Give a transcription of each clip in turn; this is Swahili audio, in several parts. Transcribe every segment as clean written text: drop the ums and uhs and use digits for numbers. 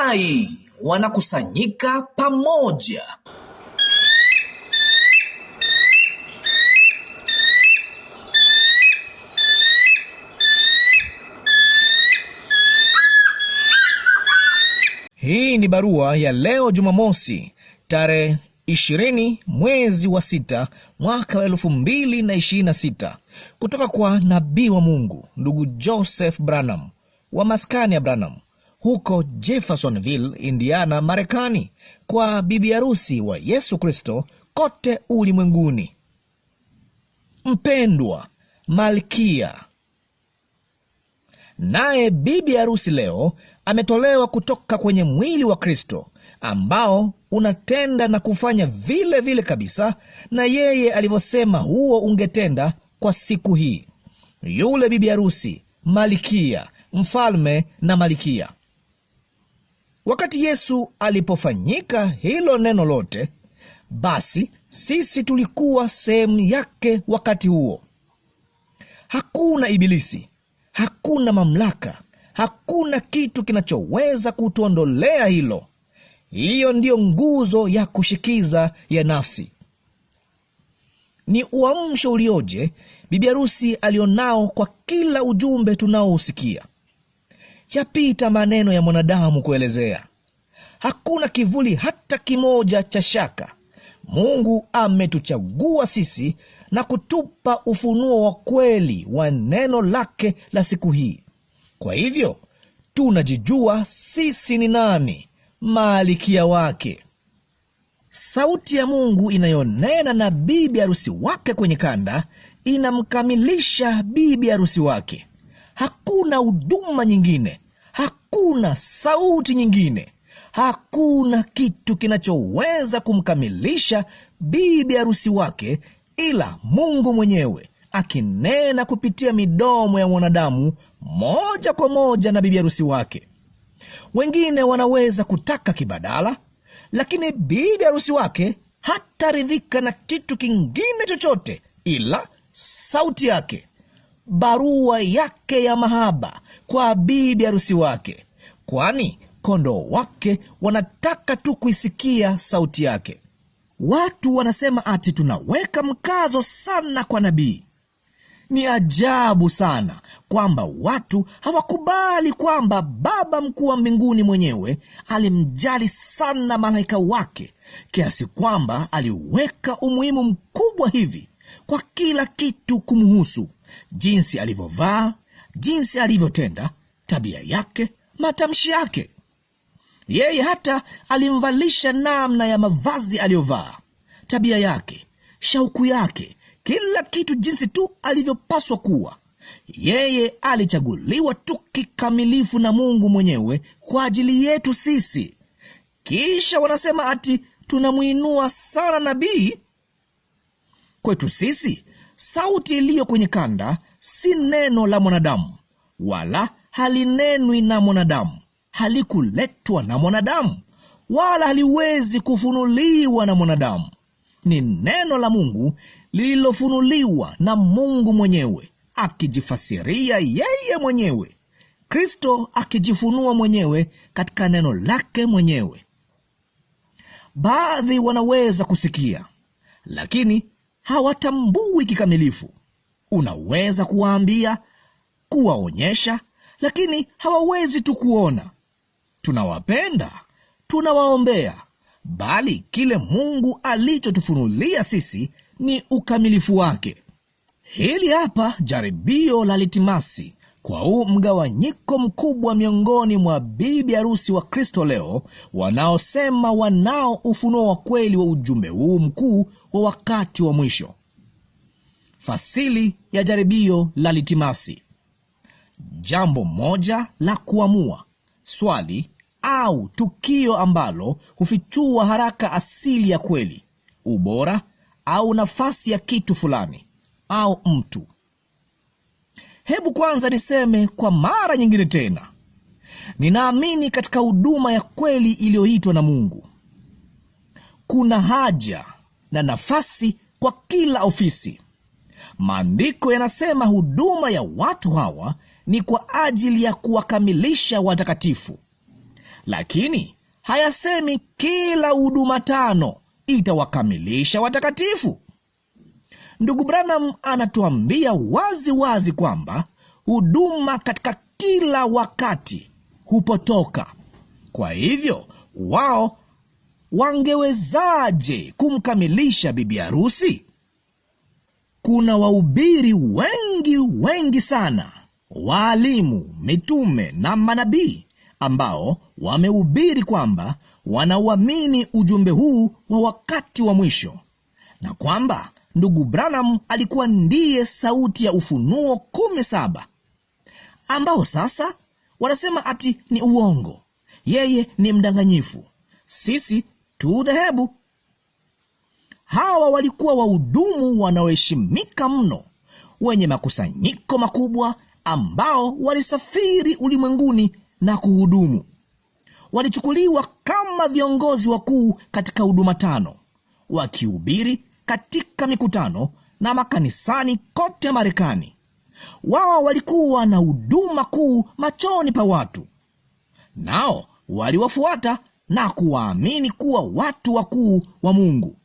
tai wanakusanyika pamoja. Hii ni barua ya leo Jumamosi, tarehe 20 mwezi wa 6 mwaka wa 2026, kutoka kwa nabii wa Mungu ndugu Joseph Branham wa maskani ya Branham huko Jeffersonville, Indiana, Marekani, kwa bibi harusi wa Yesu Kristo kote ulimwenguni. Mpendwa Malkia, naye bibi harusi leo ametolewa kutoka kwenye mwili wa Kristo ambao unatenda na kufanya vile vile kabisa na yeye alivyosema huo ungetenda kwa siku hii. Yule bibi harusi, malkia, mfalme na malkia. Wakati Yesu alipofanyika hilo neno lote, basi sisi tulikuwa sehemu yake wakati huo. Hakuna ibilisi, hakuna mamlaka, hakuna kitu kinachoweza kutuondolea hilo. Hiyo ndiyo nguzo ya kushikiza ya nafsi. Ni uamsho ulioje bibi harusi alionao kwa kila ujumbe tunaousikia. Yapita maneno ya mwanadamu kuelezea. Hakuna kivuli hata kimoja cha shaka. Mungu ametuchagua sisi na kutupa ufunuo wa kweli wa neno lake la siku hii. Kwa hivyo, tunajijua sisi ni nani, malkia wake. Sauti ya Mungu inayonena na bibi harusi wake kwenye kanda inamkamilisha bibi harusi wake. Hakuna huduma nyingine, hakuna sauti nyingine, hakuna kitu kinachoweza kumkamilisha bibi harusi wake ila Mungu mwenyewe akinena kupitia midomo ya mwanadamu moja kwa moja na bibi harusi wake. Wengine wanaweza kutaka kibadala, lakini bibi harusi wake hataridhika na kitu kingine chochote ila sauti yake, barua yake ya mahaba kwa bibi harusi wake, kwani kondoo wake wanataka tu kuisikia sauti yake. Watu wanasema ati tunaweka mkazo sana kwa nabii. Ni ajabu sana kwamba watu hawakubali kwamba Baba mkuu wa mbinguni mwenyewe alimjali sana malaika wake kiasi kwamba aliweka umuhimu mkubwa hivi kwa kila kitu kumhusu: jinsi alivyovaa, jinsi alivyotenda, tabia yake, matamshi yake. Yeye hata alimvalisha namna ya mavazi aliyovaa, tabia yake, shauku yake, kila kitu jinsi tu alivyopaswa kuwa. Yeye alichaguliwa tu kikamilifu na Mungu mwenyewe kwa ajili yetu sisi. Kisha wanasema ati tunamuinua sana nabii. Kwetu sisi, sauti iliyo kwenye kanda si neno la mwanadamu, wala halinenwi na mwanadamu, halikuletwa na mwanadamu, wala haliwezi kufunuliwa na mwanadamu. Ni neno la Mungu lililofunuliwa na Mungu mwenyewe, akijifasiria yeye mwenyewe, Kristo akijifunua mwenyewe katika neno lake mwenyewe. Baadhi wanaweza kusikia, lakini hawatambui kikamilifu. Unaweza kuwaambia, kuwaonyesha, lakini hawawezi tu kuona. Tunawapenda, tunawaombea, bali kile Mungu alichotufunulia sisi ni ukamilifu wake. Hili hapa jaribio la litimasi kwa huu mgawanyiko mkubwa miongoni mwa bibi harusi wa Kristo leo wanaosema wanao ufunuo wa kweli wa ujumbe huu mkuu wa wakati wa mwisho. Fasili ya jaribio la litimasi: jambo moja la kuamua, swali au tukio ambalo hufichua haraka asili ya kweli, ubora au nafasi ya kitu fulani au mtu. Hebu kwanza niseme kwa mara nyingine tena, ninaamini katika huduma ya kweli iliyoitwa na Mungu. Kuna haja na nafasi kwa kila ofisi. Maandiko yanasema huduma ya watu hawa ni kwa ajili ya kuwakamilisha watakatifu. lakini hayasemi kila huduma 5 itawakamilisha watakatifu. Ndugu Branham anatuambia wazi wazi kwamba huduma katika kila wakati hupotoka. Kwa hivyo, wao wangewezaje kumkamilisha bibi harusi? Kuna wahubiri wengi sana, walimu, mitume na manabii ambao wamehubiri kwamba wanauamini ujumbe huu wa wakati wa mwisho, na kwamba ndugu Branham alikuwa ndiye sauti ya Ufunuo 17, ambao sasa wanasema ati ni uongo. Yeye ni mdanganyifu, sisi tu dhehebu. Hawa walikuwa wahudumu wanaoheshimika mno, wenye makusanyiko makubwa, ambao walisafiri ulimwenguni na kuhudumu. Walichukuliwa kama viongozi wakuu katika huduma 5, wakihubiri katika mikutano na makanisani kote Marekani. Wao walikuwa na huduma kuu machoni pa watu, nao waliwafuata na kuwaamini kuwa watu wakuu wa Mungu.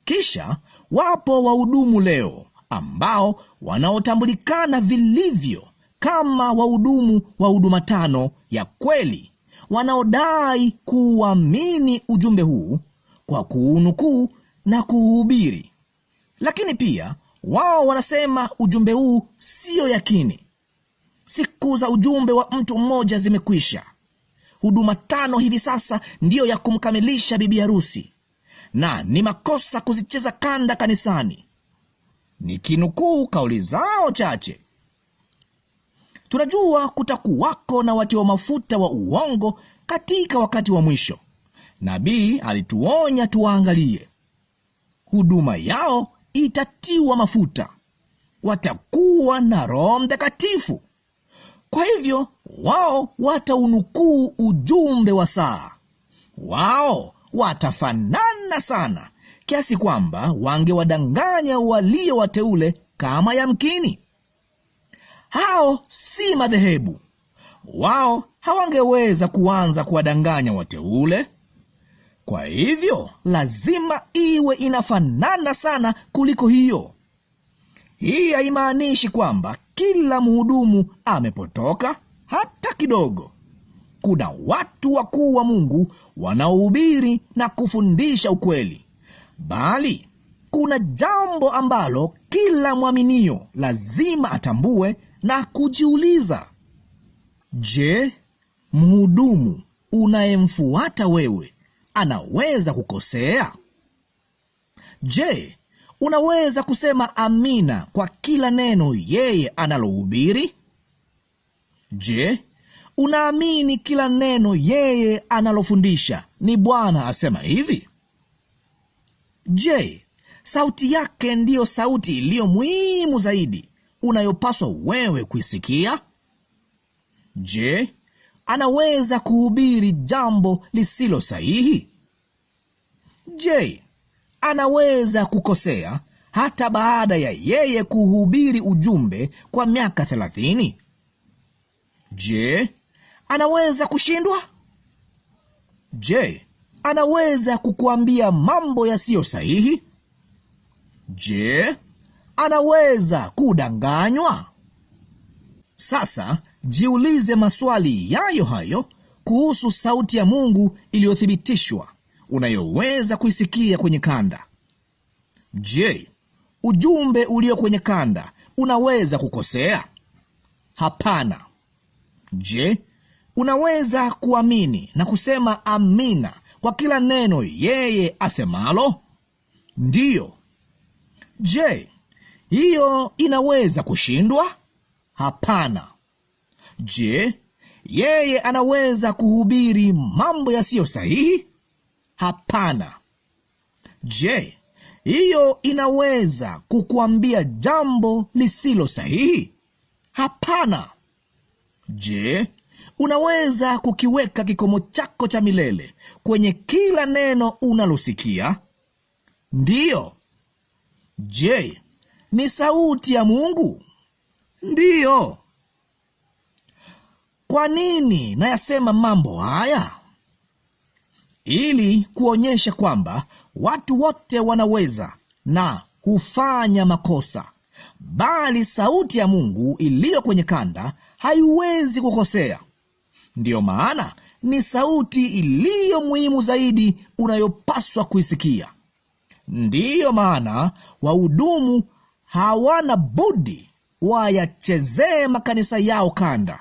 Kisha wapo wahudumu leo ambao wanaotambulikana vilivyo kama wahudumu wa huduma 5 ya kweli, wanaodai kuamini ujumbe huu kwa kuunukuu na kuhubiri. Lakini pia wao wanasema ujumbe huu sio yakini. Siku za ujumbe wa mtu mmoja zimekwisha. Huduma 5 hivi sasa ndiyo ya kumkamilisha bibi harusi, na ni makosa kuzicheza kanda kanisani. Nikinukuu kauli zao chache, tunajua kutakuwako na watiwa mafuta wa uongo katika wakati wa mwisho. Nabii alituonya tuwaangalie. Huduma yao itatiwa mafuta, watakuwa na Roho Mtakatifu. Kwa hivyo wao wataunukuu ujumbe wa saa. Wao watafanana sana kiasi kwamba wangewadanganya walio wateule kama yamkini. Hao si madhehebu. Wao hawangeweza kuanza kuwadanganya wateule. Kwa hivyo lazima iwe inafanana sana kuliko hiyo. Hii haimaanishi kwamba kila mhudumu amepotoka hata kidogo. Kuna watu wakuu wa Mungu wanaohubiri na kufundisha ukweli, bali kuna jambo ambalo kila mwaminio lazima atambue na kujiuliza. Je, mhudumu unayemfuata wewe anaweza kukosea? Je, unaweza kusema amina kwa kila neno yeye anallohubiri? Je, unaamini kila neno yeye analofundisha ni Bwana asema hivi? Je, sauti yake ndiyo sauti iliyo muhimu zaidi unayopaswa wewe kuisikia? Je, anaweza kuhubiri jambo lisilo sahihi? Je, anaweza kukosea hata baada ya yeye kuhubiri ujumbe kwa miaka 30? Je, anaweza kushindwa? Je, anaweza kukuambia mambo yasiyo sahihi? Je, anaweza kudanganywa? Sasa jiulize maswali yayo hayo kuhusu sauti ya Mungu iliyothibitishwa unayoweza kuisikia kwenye kanda. Je, ujumbe ulio kwenye kanda unaweza kukosea? Hapana. Je, unaweza kuamini na kusema amina kwa kila neno yeye asemalo? Ndiyo. Je, hiyo inaweza kushindwa? Hapana. Je, yeye anaweza kuhubiri mambo yasiyo sahihi? Hapana. Je, hiyo inaweza kukuambia jambo lisilo sahihi? Hapana. Je, unaweza kukiweka kikomo chako cha milele kwenye kila neno unalosikia? Ndiyo. Je, ni sauti ya Mungu? Ndiyo. Kwa nini nayasema mambo haya? Ili kuonyesha kwamba watu wote wanaweza na hufanya makosa, bali sauti ya Mungu iliyo kwenye kanda haiwezi kukosea. Ndiyo maana ni sauti iliyo muhimu zaidi unayopaswa kuisikia. Ndiyo maana wahudumu hawana budi wayachezee makanisa yao kanda.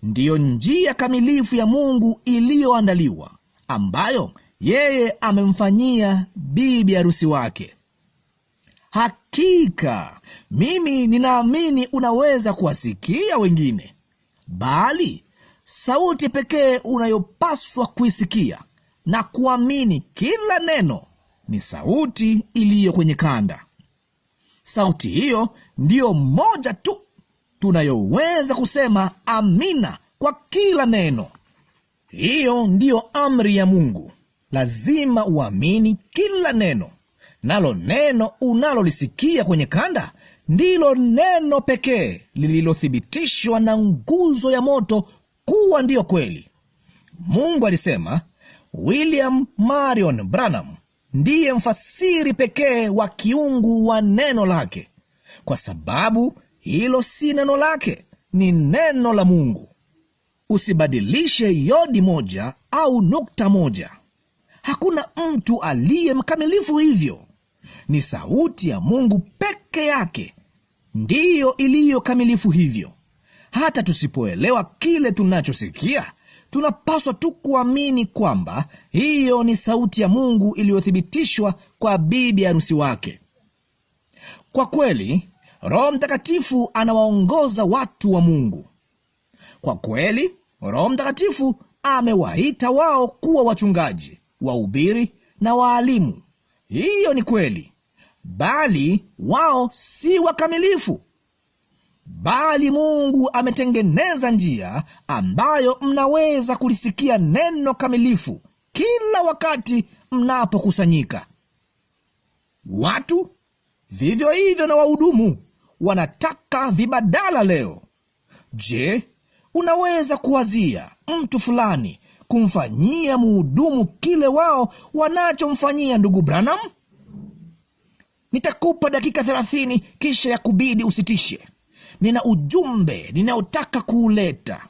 Ndiyo njia kamilifu ya Mungu iliyoandaliwa, ambayo yeye amemfanyia bibi harusi wake. Hakika mimi ninaamini unaweza kuwasikia wengine, bali sauti pekee unayopaswa kuisikia na kuamini kila neno ni sauti iliyo kwenye kanda. Sauti hiyo ndiyo moja tu tunayoweza kusema amina kwa kila neno. Hiyo ndiyo amri ya Mungu. Lazima uamini kila neno, nalo neno unalolisikia kwenye kanda ndilo neno pekee lililothibitishwa na nguzo ya moto kuwa ndiyo kweli. Mungu alisema William Marion Branham ndiye mfasiri pekee wa kiungu wa neno lake, kwa sababu hilo si neno lake, ni neno la Mungu. Usibadilishe yodi moja au nukta moja. Hakuna mtu aliye mkamilifu hivyo. Ni sauti ya Mungu peke yake ndiyo iliyo kamilifu hivyo. Hata tusipoelewa kile tunachosikia, tunapaswa tu kuamini kwamba hiyo ni sauti ya Mungu iliyothibitishwa kwa bibi harusi wake. Kwa kweli, Roho Mtakatifu anawaongoza watu wa Mungu. Kwa kweli, Roho Mtakatifu amewaita wao kuwa wachungaji, wahubiri na waalimu. Hiyo ni kweli, bali wao si wakamilifu. Bali Mungu ametengeneza njia ambayo mnaweza kulisikia neno kamilifu kila wakati mnapokusanyika. Watu vivyo hivyo na wahudumu wanataka vibadala leo. Je, unaweza kuwazia mtu fulani kumfanyia mhudumu kile wao wanachomfanyia ndugu Branham? Nitakupa dakika 30 kisha ya kubidi usitishe. Nina ujumbe ninaotaka kuuleta.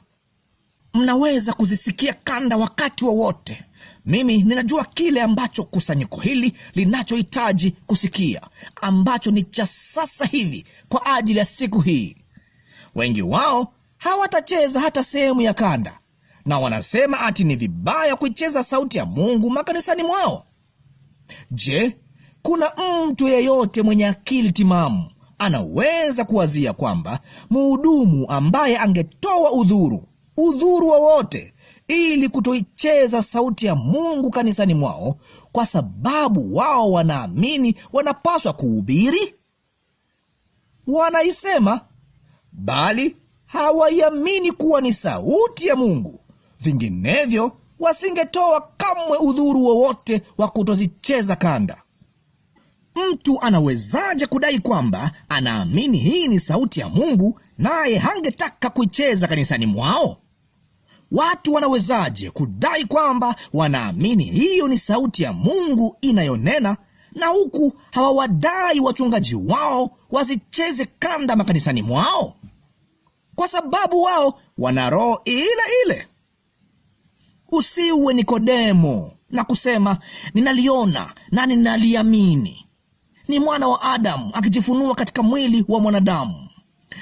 Mnaweza kuzisikia kanda wakati wowote. Mimi ninajua kile ambacho kusanyiko hili linachohitaji kusikia, ambacho ni cha sasa hivi kwa ajili ya siku hii. Wengi wao hawatacheza hata sehemu ya kanda, na wanasema ati ni vibaya kuicheza sauti ya Mungu makanisani mwao. Je, kuna mtu yeyote mwenye akili timamu anaweza kuwazia kwamba mhudumu ambaye angetoa udhuru wowote ili kutoicheza sauti ya Mungu kanisani mwao kwa sababu wao wanaamini wanapaswa kuhubiri? Wanaisema, bali hawaiamini kuwa ni sauti ya Mungu. Vinginevyo wasingetoa kamwe udhuru wowote wa kutozicheza kanda. Mtu anawezaje kudai kwamba anaamini hii ni sauti ya Mungu naye hangetaka kuicheza kanisani mwao? Watu wanawezaje kudai kwamba wanaamini hiyo ni sauti ya Mungu inayonena, na huku hawawadai wachungaji wao wazicheze kanda makanisani mwao? Kwa sababu wao wana roho ile ile. Usiwe Nikodemo na kusema ninaliona na ninaliamini. Ni mwana wa Adamu akijifunua katika mwili wa mwanadamu.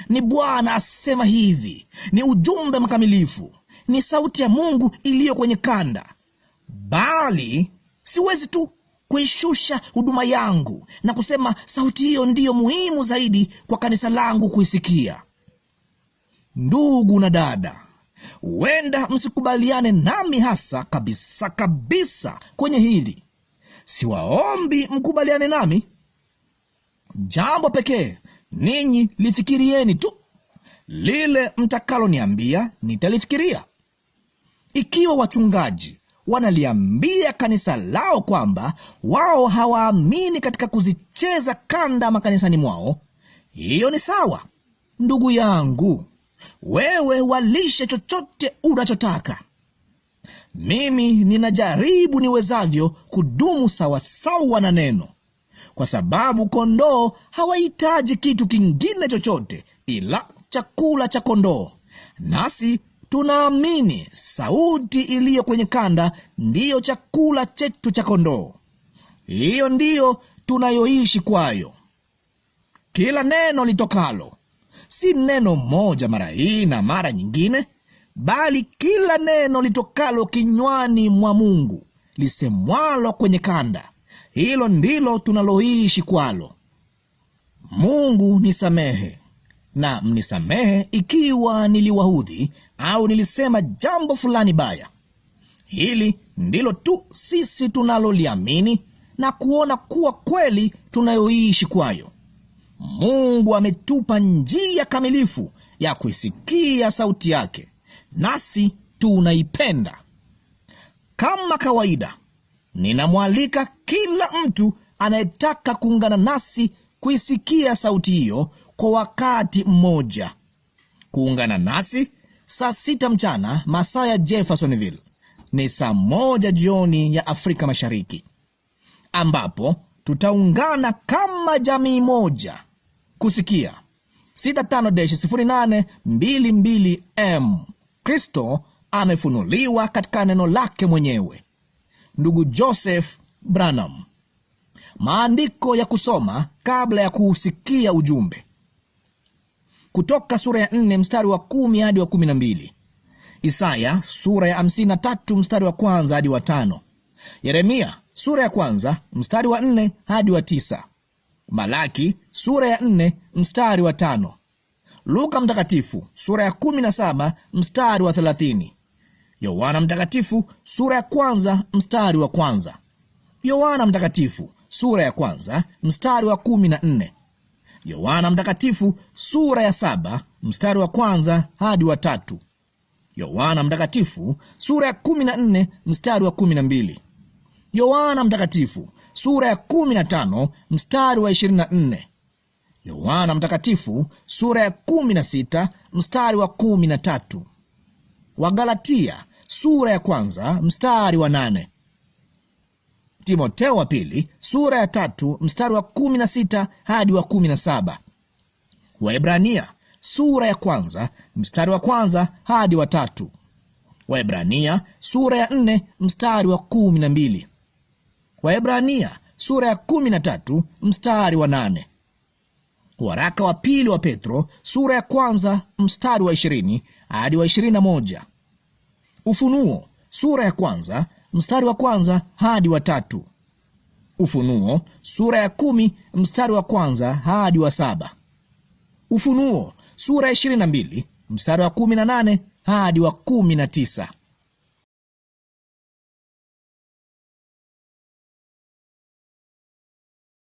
Ni Bwana asema hivi. Ni ujumbe mkamilifu. Ni sauti ya Mungu iliyo kwenye kanda. Bali siwezi tu kuishusha huduma yangu na kusema sauti hiyo ndiyo muhimu zaidi kwa kanisa langu kuisikia. Ndugu na dada, huenda msikubaliane nami hasa kabisa kwenye hili. Siwaombi mkubaliane nami. Jambo pekee ninyi lifikirieni tu. Lile mtakaloniambia nitalifikiria. Ikiwa wachungaji wanaliambia kanisa lao kwamba wao hawaamini katika kuzicheza kanda makanisani mwao, hiyo ni sawa. Ndugu yangu, Wewe walishe chochote unachotaka. Mimi ninajaribu niwezavyo kudumu sawasawa na neno, kwa sababu kondoo hawahitaji kitu kingine chochote ila chakula cha kondoo. Nasi tunaamini sauti iliyo kwenye kanda ndiyo chakula chetu cha kondoo. Hiyo ndiyo tunayoishi kwayo. Kila neno litokalo, si neno moja mara hii na mara nyingine, bali kila neno litokalo kinywani mwa Mungu, lisemwalo kwenye kanda, hilo ndilo tunaloishi kwalo. Mungu nisamehe, na mnisamehe ikiwa niliwaudhi au nilisema jambo fulani baya. Hili ndilo tu sisi tunaloliamini na kuona kuwa kweli tunayoishi kwayo. Mungu ametupa njia kamilifu ya kuisikia sauti yake, nasi tunaipenda. Kama kawaida, ninamwalika kila mtu anayetaka kuungana nasi kuisikia sauti hiyo kwa wakati mmoja, kuungana nasi saa 6 mchana masaa ya Jeffersonville, ni saa 1 jioni ya Afrika Mashariki, ambapo tutaungana kama jamii moja kusikia 65-0822M. Kristo amefunuliwa katika neno lake mwenyewe. Ndugu Joseph Branham. Maandiko ya kusoma kabla ya kuusikia ujumbe. Kutoka sura ya 4 mstari wa 10 hadi wa 12. Isaya sura ya 53 mstari wa 1 hadi wa 5. Yeremia sura ya 1 mstari wa 4 hadi wa 9. Malaki sura ya 4 mstari wa 5. Luka mtakatifu sura ya 17 mstari wa 30. Yohana mtakatifu sura ya 1 mstari wa 1. Yohana mtakatifu sura ya 1 mstari wa 14. Yohana mtakatifu sura ya 7 mstari wa 1 hadi wa 3. Yohana mtakatifu sura ya 14 mstari wa 12. Yohana mtakatifu sura ya 15 mstari wa 24. Yohana mtakatifu sura ya 16 mstari wa 13. Wagalatia sura ya 1 mstari wa 8. Timotheo wa pili sura ya 3 mstari wa 16 hadi wa 17. Waebrania sura ya 1 mstari wa 1 hadi wa 3. Waebrania sura ya 4 mstari wa 12. Waebrania sura ya 13 mstari wa 8. Waraka wa pili wa Petro sura ya 1 mstari wa 20 hadi wa 21. Ufunuo sura ya 1 mstari wa 1 hadi wa 3. Ufunuo sura ya 10 mstari wa 1 hadi wa 7. Ufunuo sura ya 22 mstari wa 18 hadi wa 19.